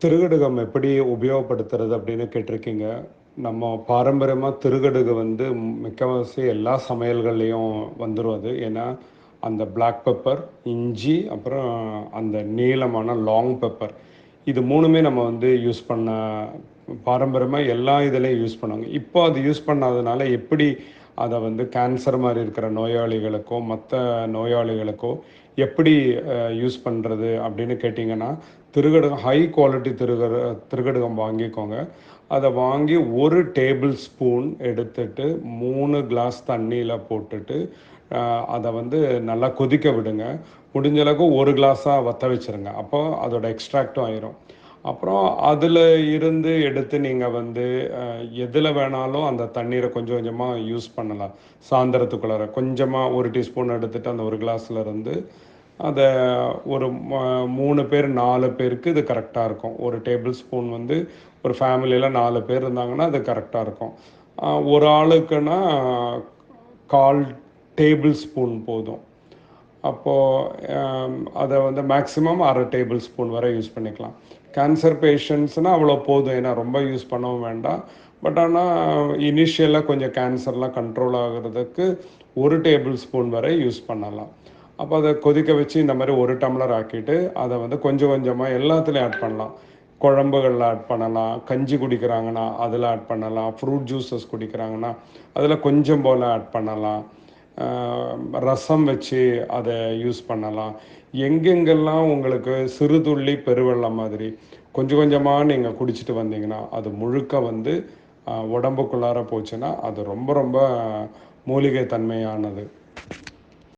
திருகடுகம் எப்படி உபயோகப்படுத்துறது அப்படின்னு கேட்டிருக்கீங்க. நம்ம பாரம்பரியமாக திருகடுகு வந்து முக்கால்வாசி எல்லா சமையல்கள்லேயும் வந்துடும் அது. ஏன்னா அந்த பிளாக் பெப்பர், இஞ்சி, அப்புறம் அந்த நீளமான லாங் பெப்பர், இது மூணுமே நம்ம வந்து யூஸ் பண்ண பாரம்பரியமாக எல்லா இதுலேயும் யூஸ் பண்ணுவாங்க. இப்போ அது யூஸ் பண்ணாதனால எப்படி அதை வந்து கேன்சர் மாதிரி இருக்கிற நோயாளிகளுக்கோ மற்ற நோயாளிகளுக்கோ எப்படி யூஸ் பண்ணுறது அப்படின்னு கேட்டிங்கன்னா, திருகடுகம் ஹை குவாலிட்டி திருகடுகம் வாங்கிக்கோங்க. அதை வாங்கி ஒரு டேபிள் ஸ்பூன் எடுத்துட்டு 3 கிளாஸ் தண்ணியில் போட்டுட்டு அதை வந்து நல்லா கொதிக்க விடுங்க. முடிஞ்ச அளவுக்கு ஒரு கிளாஸாக வற்ற வச்சுருங்க. அப்போ அதோட எக்ஸ்ட்ராக்டும் ஆயிரும். அப்புறம் அதில் இருந்து எடுத்து நீங்கள் வந்து எதில் வேணாலும் அந்த தண்ணீரை கொஞ்சம் கொஞ்சமாக யூஸ் பண்ணலாம். சாயந்தரத்துக்குள்ளார கொஞ்சமாக ஒரு டீஸ்பூன் எடுத்துகிட்டு அந்த ஒரு கிளாஸில் இருந்து அதை ஒரு 3 பேர் 4 பேருக்கு இது கரெக்டாக இருக்கும். ஒரு டேபிள் ஸ்பூன் வந்து ஒரு ஃபேமிலியில் 4 பேர் இருந்தாங்கன்னா அது கரெக்டாக இருக்கும். ஒரு ஆளுக்குன்னா 1/4 டேபிள் ஸ்பூன் போதும். அப்போது அதை வந்து மேக்ஸிமம் 1/2 டேபிள் ஸ்பூன் வரை யூஸ் பண்ணிக்கலாம். கேன்சர் பேஷண்ட்ஸ்னால் அவ்வளோ போதும், ஏன்னா ரொம்ப யூஸ் பண்ணவும் வேண்டாம். பட் ஆனால் இனிஷியலாக கொஞ்சம் கேன்சர்லாம் கண்ட்ரோல் ஆகிறதுக்கு 1 டேபிள் ஸ்பூன் வரை யூஸ் பண்ணலாம். அப்போ அதை கொதிக்க வச்சு இந்த மாதிரி 1 டம்ளர் ஆக்கிட்டு அதை வந்து கொஞ்சம் கொஞ்சமாக எல்லாத்துலேயும் ஆட் பண்ணலாம். குழம்புகளில் ஆட் பண்ணலாம், கஞ்சி குடிக்கிறாங்கன்னா அதில் ஆட் பண்ணலாம், ஃப்ரூட் ஜூஸஸ் குடிக்கிறாங்கன்னா அதில் கொஞ்சம் போல் ஆட் பண்ணலாம், ரசம் வச்சு அதை யூஸ் பண்ணலாம். எங்கெங்கெல்லாம் உங்களுக்கு சிறுதுள்ளி பெருவெள்ளம் மாதிரி கொஞ்சம் கொஞ்சமாக நீங்கள் குடிச்சிட்டு வந்தீங்கன்னா அது முழுக்க வந்து உடம்புக்குள்ளார போச்சுன்னா அது ரொம்ப ரொம்ப மூலிகை தன்மையானது.